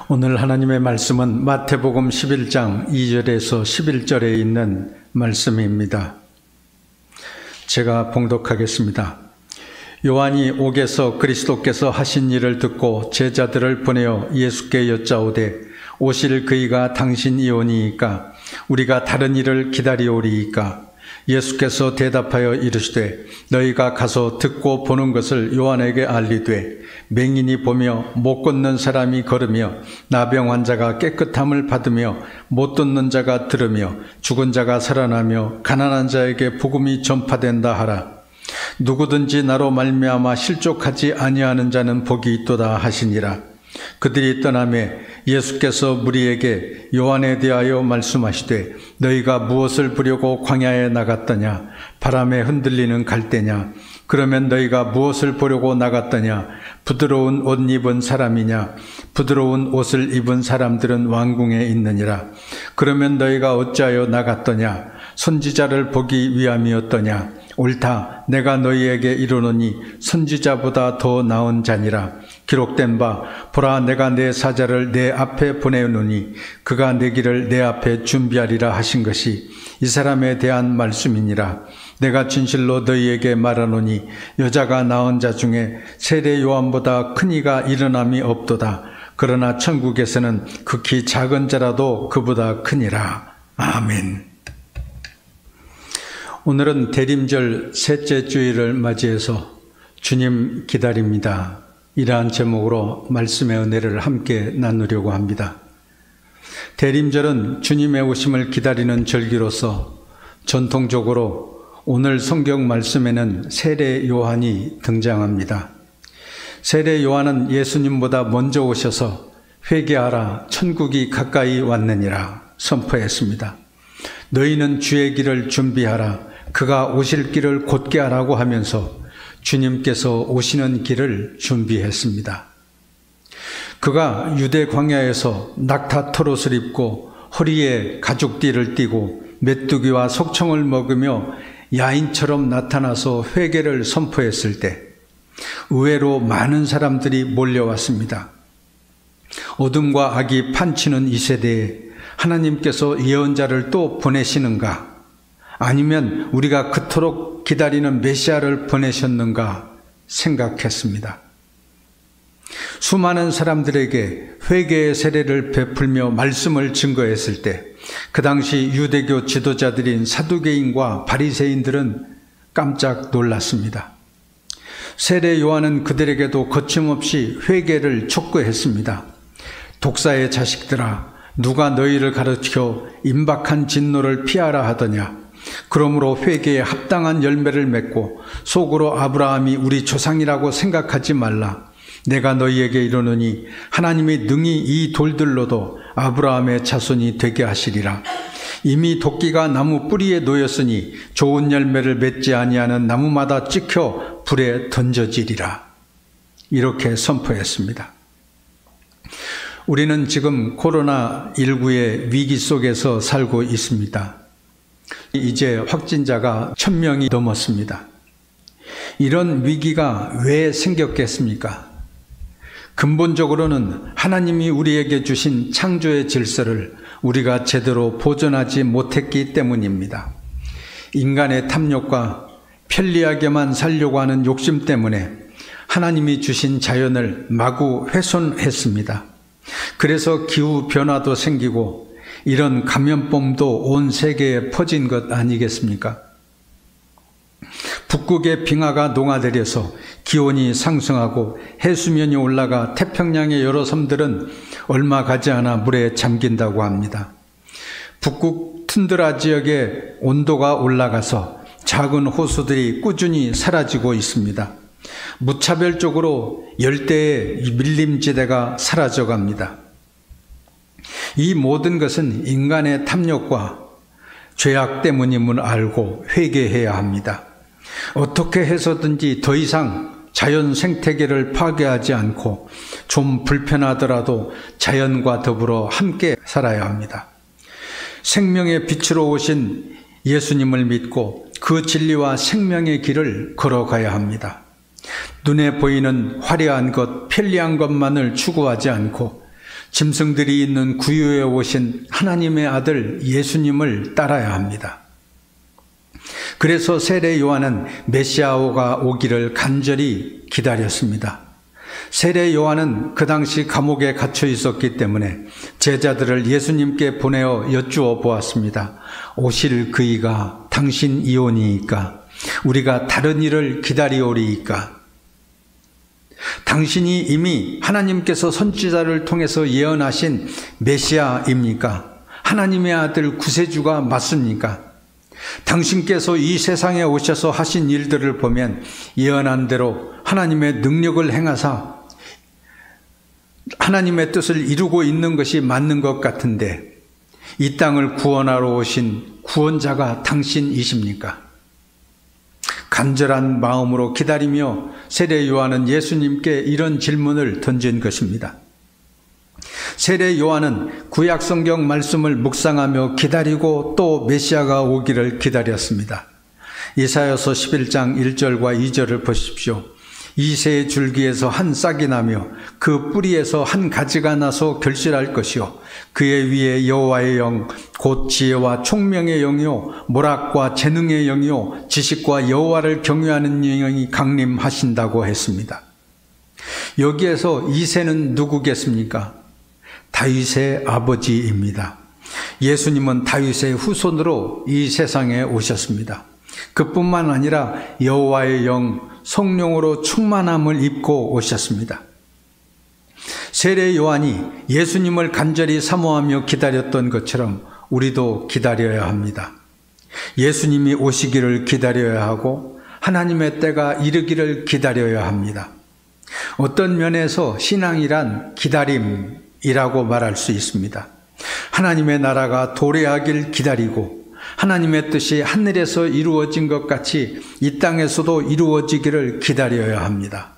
오늘 하나님의 말씀은 마태복음 11장 2절에서 11절에 있는 말씀입니다. 제가 봉독하겠습니다. 요한이 옥에서 그리스도께서 하신 일을 듣고 제자들을 보내어 예수께 여짜오되 오실 그이가 당신이오니이까 우리가 다른 일을 기다리오리이까. 예수께서 대답하여 이르시되 너희가 가서 듣고 보는 것을 요한에게 알리되 맹인이 보며 못 걷는 사람이 걸으며 나병 환자가 깨끗함을 받으며 못 듣는 자가 들으며 죽은 자가 살아나며 가난한 자에게 복음이 전파된다 하라. 누구든지 나로 말미암아 실족하지 아니하는 자는 복이 있도다 하시니라. 그들이 떠나매 예수께서 무리에게 요한에 대하여 말씀하시되 너희가 무엇을 보려고 광야에 나갔더냐? 바람에 흔들리는 갈대냐? 그러면 너희가 무엇을 보려고 나갔더냐? 부드러운 옷 입은 사람이냐? 부드러운 옷을 입은 사람들은 왕궁에 있느니라. 그러면 너희가 어찌하여 나갔더냐? 선지자를 보기 위함이었더냐? 옳다. 내가 너희에게 이르노니 선지자보다 더 나은 자니라. 기록된 바 보라 내가 내 사자를 내 앞에 보내노니 그가 내 길을 내 앞에 준비하리라 하신 것이 이 사람에 대한 말씀이니라. 내가 진실로 너희에게 말하노니 여자가 낳은 자 중에 세례 요한보다 큰 이가 일어남이 없도다. 그러나 천국에서는 극히 작은 자라도 그보다 크니라. 아멘. 오늘은 대림절 셋째 주일을 맞이해서 주님 기다립니다. 이러한 제목으로 말씀의 은혜를 함께 나누려고 합니다. 대림절은 주님의 오심을 기다리는 절기로서 전통적으로 오늘 성경 말씀에는 세례 요한이 등장합니다. 세례 요한은 예수님보다 먼저 오셔서 회개하라 천국이 가까이 왔느니라 선포했습니다. 너희는 주의 길을 준비하라 그가 오실 길을 곧게 하라고 하면서 주님께서 오시는 길을 준비했습니다. 그가 유대 광야에서 낙타 털옷을 입고 허리에 가죽띠를 띠고 메뚜기와 속청을 먹으며 야인처럼 나타나서 회개를 선포했을 때 의외로 많은 사람들이 몰려왔습니다. 어둠과 악이 판치는 이 세대에 하나님께서 예언자를 또 보내시는가? 아니면 우리가 그토록 기다리는 메시아를 보내셨는가 생각했습니다. 수많은 사람들에게 회개의 세례를 베풀며 말씀을 증거했을 때 그 당시 유대교 지도자들인 사두개인과 바리새인들은 깜짝 놀랐습니다. 세례 요한은 그들에게도 거침없이 회개를 촉구했습니다. 독사의 자식들아 누가 너희를 가르쳐 임박한 진노를 피하라 하더냐? 그러므로 회개에 합당한 열매를 맺고 속으로 아브라함이 우리 조상이라고 생각하지 말라. 내가 너희에게 이르노니 하나님이 능히 이 돌들로도 아브라함의 자손이 되게 하시리라. 이미 도끼가 나무 뿌리에 놓였으니 좋은 열매를 맺지 아니하는 나무마다 찍혀 불에 던져지리라. 이렇게 선포했습니다. 우리는 지금 코로나19의 위기 속에서 살고 있습니다. 이제 확진자가 1000명이 넘었습니다. 이런 위기가 왜 생겼겠습니까? 근본적으로는 하나님이 우리에게 주신 창조의 질서를 우리가 제대로 보존하지 못했기 때문입니다. 인간의 탐욕과 편리하게만 살려고 하는 욕심 때문에 하나님이 주신 자연을 마구 훼손했습니다. 그래서 기후변화도 생기고 이런 감염병도 온 세계에 퍼진 것 아니겠습니까? 북극의 빙하가 농화되려서 기온이 상승하고 해수면이 올라가 태평양의 여러 섬들은 얼마 가지 않아 물에 잠긴다고 합니다. 북극 툰드라 지역의 온도가 올라가서 작은 호수들이 꾸준히 사라지고 있습니다. 무차별적으로 열대의 밀림지대가 사라져갑니다. 이 모든 것은 인간의 탐욕과 죄악 때문임을 알고 회개해야 합니다. 어떻게 해서든지 더 이상 자연 생태계를 파괴하지 않고 좀 불편하더라도 자연과 더불어 함께 살아야 합니다. 생명의 빛으로 오신 예수님을 믿고 그 진리와 생명의 길을 걸어가야 합니다. 눈에 보이는 화려한 것, 편리한 것만을 추구하지 않고 짐승들이 있는 구유에 오신 하나님의 아들 예수님을 따라야 합니다. 그래서 세례 요한은 메시아가 오기를 간절히 기다렸습니다. 세례 요한은 그 당시 감옥에 갇혀 있었기 때문에 제자들을 예수님께 보내어 여쭈어 보았습니다. 오실 그이가 당신이오니이까? 우리가 다른 일을 기다리오리이까? 당신이 이미 하나님께서 선지자를 통해서 예언하신 메시아입니까? 하나님의 아들 구세주가 맞습니까? 당신께서 이 세상에 오셔서 하신 일들을 보면 예언한 대로 하나님의 능력을 행하사 하나님의 뜻을 이루고 있는 것이 맞는 것 같은데 이 땅을 구원하러 오신 구원자가 당신이십니까? 간절한 마음으로 기다리며 세례 요한은 예수님께 이런 질문을 던진 것입니다. 세례 요한은 구약 성경 말씀을 묵상하며 기다리고 또 메시아가 오기를 기다렸습니다. 이사야서 11장 1절과 2절을 보십시오. 이새의 줄기에서 한 싹이 나며 그 뿌리에서 한 가지가 나서 결실할 것이요 그의 위에 여호와의 영 곧 지혜와 총명의 영이요 모락과 재능의 영이요 지식과 여호와를 경외하는 영이 강림하신다고 했습니다. 여기에서 이새는 누구겠습니까? 다윗의 아버지입니다. 예수님은 다윗의 후손으로 이 세상에 오셨습니다. 그뿐만 아니라 여호와의 영, 성령으로 충만함을 입고 오셨습니다. 세례 요한이 예수님을 간절히 사모하며 기다렸던 것처럼 우리도 기다려야 합니다. 예수님이 오시기를 기다려야 하고 하나님의 때가 이르기를 기다려야 합니다. 어떤 면에서 신앙이란 기다림이라고 말할 수 있습니다. 하나님의 나라가 도래하길 기다리고 하나님의 뜻이 하늘에서 이루어진 것 같이 이 땅에서도 이루어지기를 기다려야 합니다.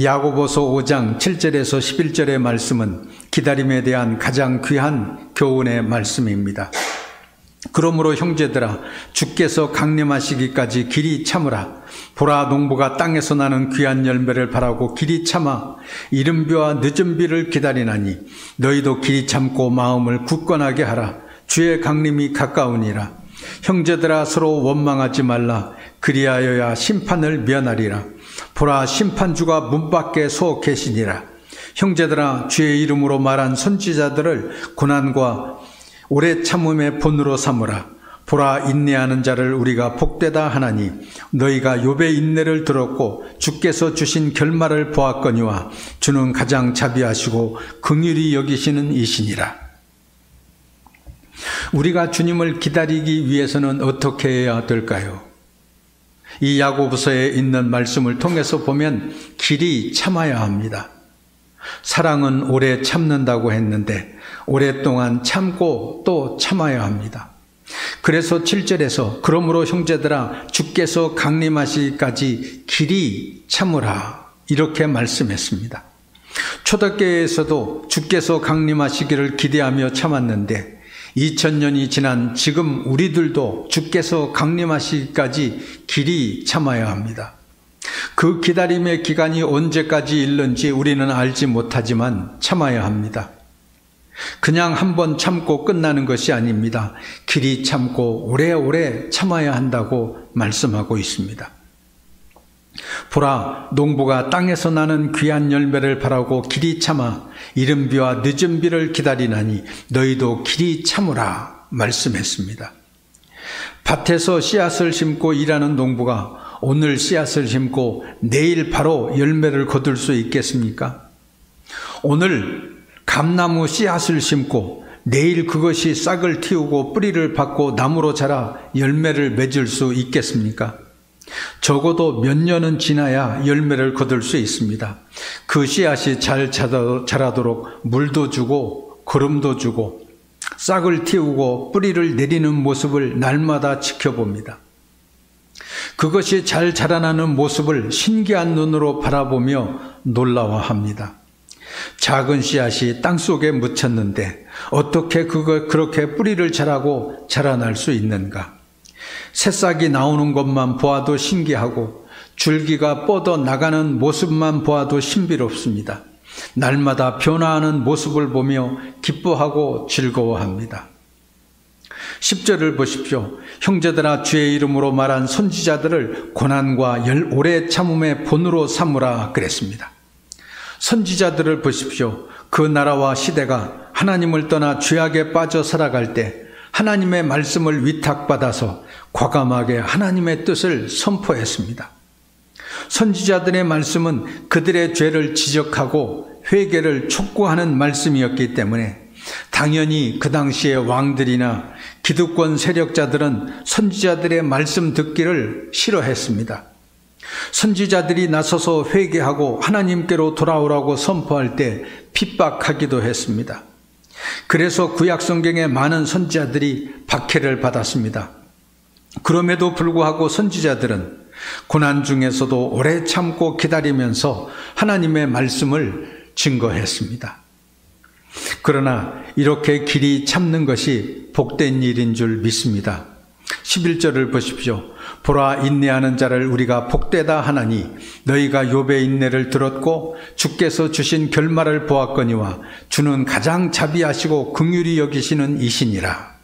야고보서 5장 7절에서 11절의 말씀은 기다림에 대한 가장 귀한 교훈의 말씀입니다. 그러므로 형제들아 주께서 강림하시기까지 길이 참으라. 보라 농부가 땅에서 나는 귀한 열매를 바라고 길이 참아 이른 비와 늦은 비를 기다리나니 너희도 길이 참고 마음을 굳건하게 하라. 주의 강림이 가까우니라. 형제들아 서로 원망하지 말라. 그리하여야 심판을 면하리라. 보라 심판주가 문 밖에 서 계시니라. 형제들아 주의 이름으로 말한 선지자들을 고난과 오래 참음의 본으로 삼으라. 보라 인내하는 자를 우리가 복되다 하나니 너희가 욥의 인내를 들었고 주께서 주신 결말을 보았거니와 주는 가장 자비하시고 긍휼히 여기시는 이시니라. 우리가 주님을 기다리기 위해서는 어떻게 해야 될까요? 이 야고보서에 있는 말씀을 통해서 보면 길이 참아야 합니다. 사랑은 오래 참는다고 했는데 오랫동안 참고 또 참아야 합니다. 그래서 7절에서 그러므로 형제들아 주께서 강림하시기까지 길이 참으라 이렇게 말씀했습니다. 초대교회에서도 주께서 강림하시기를 기대하며 참았는데 2000년이 지난 지금 우리들도 주께서 강림하시기까지 길이 참아야 합니다. 그 기다림의 기간이 언제까지 일는지 우리는 알지 못하지만 참아야 합니다. 그냥 한번 참고 끝나는 것이 아닙니다. 길이 참고 오래오래 참아야 한다고 말씀하고 있습니다. 보라 농부가 땅에서 나는 귀한 열매를 바라고 길이 참아 이른 비와 늦은 비를 기다리나니 너희도 길이 참으라 말씀했습니다. 밭에서 씨앗을 심고 일하는 농부가 오늘 씨앗을 심고 내일 바로 열매를 거둘 수 있겠습니까? 오늘 감나무 씨앗을 심고 내일 그것이 싹을 틔우고 뿌리를 받고 나무로 자라 열매를 맺을 수 있겠습니까? 적어도 몇 년은 지나야 열매를 거둘 수 있습니다. 그 씨앗이 잘 자라도록 물도 주고 거름도 주고 싹을 틔우고 뿌리를 내리는 모습을 날마다 지켜봅니다. 그것이 잘 자라나는 모습을 신기한 눈으로 바라보며 놀라워합니다. 작은 씨앗이 땅속에 묻혔는데 어떻게 그렇게 뿌리를 자라고 자라날 수 있는가? 새싹이 나오는 것만 보아도 신기하고 줄기가 뻗어 나가는 모습만 보아도 신비롭습니다. 날마다 변화하는 모습을 보며 기뻐하고 즐거워합니다. 10절을 보십시오. 형제들아 주의 이름으로 말한 선지자들을 고난과 오래 참음의 본으로 삼으라 그랬습니다. 선지자들을 보십시오. 그 나라와 시대가 하나님을 떠나 죄악에 빠져 살아갈 때 하나님의 말씀을 위탁받아서 과감하게 하나님의 뜻을 선포했습니다. 선지자들의 말씀은 그들의 죄를 지적하고 회개를 촉구하는 말씀이었기 때문에 당연히 그 당시의 왕들이나 기득권 세력자들은 선지자들의 말씀 듣기를 싫어했습니다. 선지자들이 나서서 회개하고 하나님께로 돌아오라고 선포할 때 핍박하기도 했습니다. 그래서 구약성경의 많은 선지자들이 박해를 받았습니다. 그럼에도 불구하고 선지자들은 고난 중에서도 오래 참고 기다리면서 하나님의 말씀을 증거했습니다. 그러나 이렇게 길이 참는 것이 복된 일인 줄 믿습니다. 11절을 보십시오. 보라, 인내하는 자를 우리가 복되다 하나니 너희가 욥의 인내를 들었고 주께서 주신 결말을 보았거니와 주는 가장 자비하시고 긍휼히 여기시는 이시니라.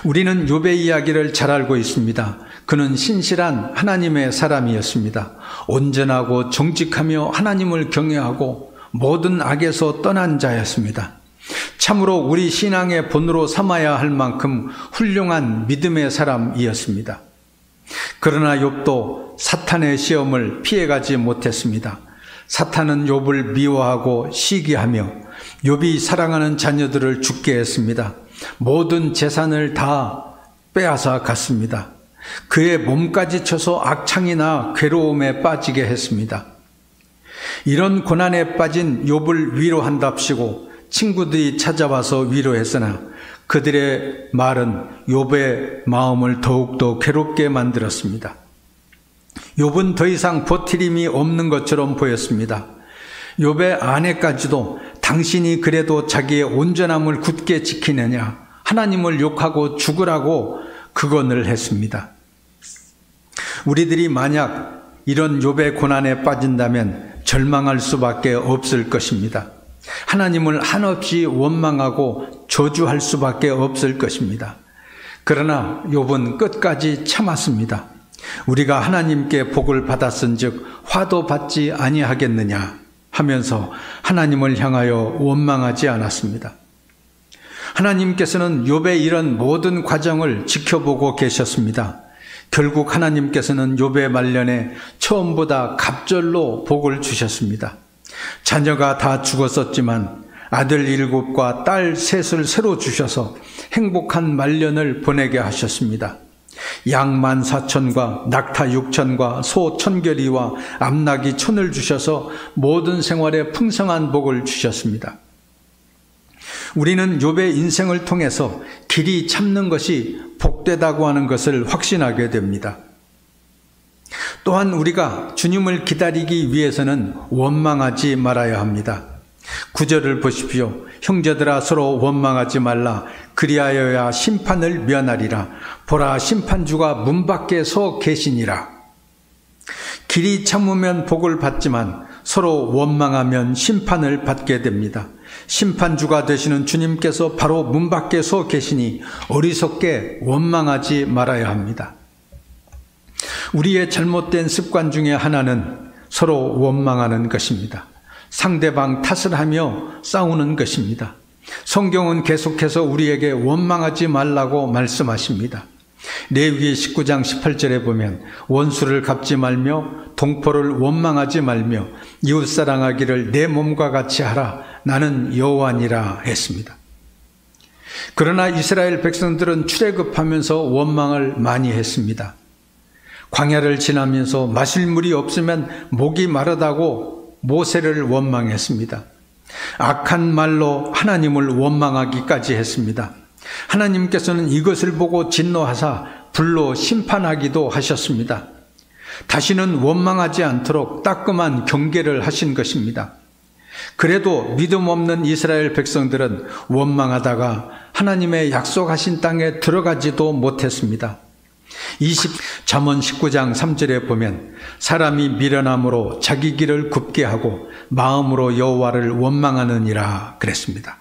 우리는 욥의 이야기를 잘 알고 있습니다. 그는 신실한 하나님의 사람이었습니다. 온전하고 정직하며 하나님을 경외하고 모든 악에서 떠난 자였습니다. 참으로 우리 신앙의 본으로 삼아야 할 만큼 훌륭한 믿음의 사람이었습니다. 그러나 욥도 사탄의 시험을 피해가지 못했습니다. 사탄은 욥을 미워하고 시기하며 욥이 사랑하는 자녀들을 죽게 했습니다. 모든 재산을 다 빼앗아 갔습니다. 그의 몸까지 쳐서 악창이나 괴로움에 빠지게 했습니다. 이런 고난에 빠진 욥을 위로한답시고 친구들이 찾아와서 위로했으나 그들의 말은 욥의 마음을 더욱더 괴롭게 만들었습니다. 욥은 더 이상 버틸 힘이 없는 것처럼 보였습니다. 욥의 아내까지도 당신이 그래도 자기의 온전함을 굳게 지키느냐, 하나님을 욕하고 죽으라고 극언을 했습니다. 우리들이 만약 이런 욥의 고난에 빠진다면 절망할 수밖에 없을 것입니다. 하나님을 한없이 원망하고 저주할 수밖에 없을 것입니다. 그러나 욥은 끝까지 참았습니다. 우리가 하나님께 복을 받았은즉 화도 받지 아니하겠느냐 하면서 하나님을 향하여 원망하지 않았습니다. 하나님께서는 욥의 이런 모든 과정을 지켜보고 계셨습니다. 결국 하나님께서는 욥의 말년에 처음보다 갑절로 복을 주셨습니다. 자녀가 다 죽었었지만 아들 7과 딸 3을 새로 주셔서 행복한 말년을 보내게 하셨습니다. 양 14,000과 낙타 6,000과 소 1,000결이와 암나귀 1,000을 주셔서 모든 생활에 풍성한 복을 주셨습니다. 우리는 욥의 인생을 통해서 길이 참는 것이 복되다고 하는 것을 확신하게 됩니다. 또한 우리가 주님을 기다리기 위해서는 원망하지 말아야 합니다. 9절을 보십시오. 형제들아 서로 원망하지 말라. 그리하여야 심판을 면하리라. 보라, 심판주가 문 밖에 서 계시니라. 길이 참으면 복을 받지만 서로 원망하면 심판을 받게 됩니다. 심판주가 되시는 주님께서 바로 문 밖에 서 계시니 어리석게 원망하지 말아야 합니다. 우리의 잘못된 습관 중에 하나는 서로 원망하는 것입니다. 상대방 탓을 하며 싸우는 것입니다. 성경은 계속해서 우리에게 원망하지 말라고 말씀하십니다. 레위기 19장 18절에 보면 원수를 갚지 말며 동포를 원망하지 말며 이웃사랑하기를 내 몸과 같이 하라. 나는 여호와니라 했습니다. 그러나 이스라엘 백성들은 출애굽하면서 원망을 많이 했습니다. 광야를 지나면서 마실 물이 없으면 목이 마르다고 모세를 원망했습니다. 악한 말로 하나님을 원망하기까지 했습니다. 하나님께서는 이것을 보고 진노하사 불로 심판하기도 하셨습니다. 다시는 원망하지 않도록 따끔한 경계를 하신 것입니다. 그래도 믿음 없는 이스라엘 백성들은 원망하다가 하나님의 약속하신 땅에 들어가지도 못했습니다. 잠언 19장 3절에 보면 사람이 미련함으로 자기 길을 굽게 하고 마음으로 여호와를 원망하느니라 그랬습니다.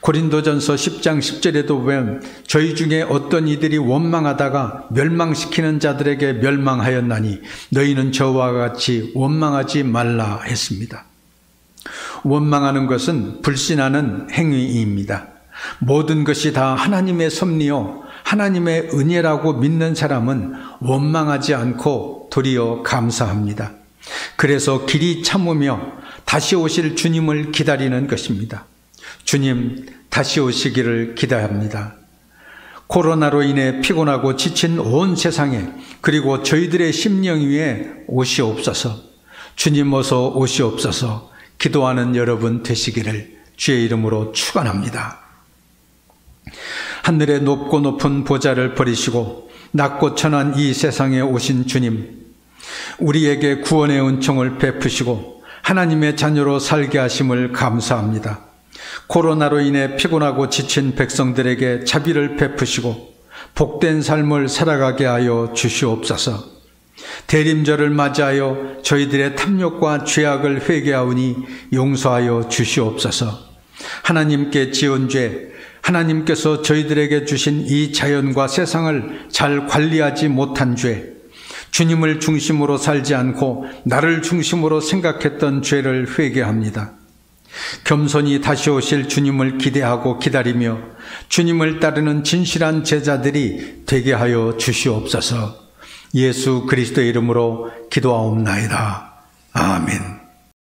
고린도전서 10장 10절에도 보면 저희 중에 어떤 이들이 원망하다가 멸망시키는 자들에게 멸망하였나니 너희는 저와 같이 원망하지 말라 했습니다. 원망하는 것은 불신하는 행위입니다. 모든 것이 다 하나님의 섭리요 하나님의 은혜라고 믿는 사람은 원망하지 않고 도리어 감사합니다. 그래서 길이 참으며 다시 오실 주님을 기다리는 것입니다. 주님 다시 오시기를 기대합니다. 코로나로 인해 피곤하고 지친 온 세상에 그리고 저희들의 심령 위에 오시옵소서. 주님 어서 오시옵소서. 기도하는 여러분 되시기를 주의 이름으로 축원합니다. 하늘의 높고 높은 보좌를 버리시고 낮고 천한 이 세상에 오신 주님, 우리에게 구원의 은총을 베푸시고 하나님의 자녀로 살게 하심을 감사합니다. 코로나로 인해 피곤하고 지친 백성들에게 자비를 베푸시고 복된 삶을 살아가게 하여 주시옵소서. 대림절을 맞이하여 저희들의 탐욕과 죄악을 회개하오니 용서하여 주시옵소서. 하나님께 지은 죄, 하나님께서 저희들에게 주신 이 자연과 세상을 잘 관리하지 못한 죄, 주님을 중심으로 살지 않고 나를 중심으로 생각했던 죄를 회개합니다. 겸손히 다시 오실 주님을 기대하고 기다리며 주님을 따르는 진실한 제자들이 되게 하여 주시옵소서. 예수 그리스도의 이름으로 기도하옵나이다. 아멘.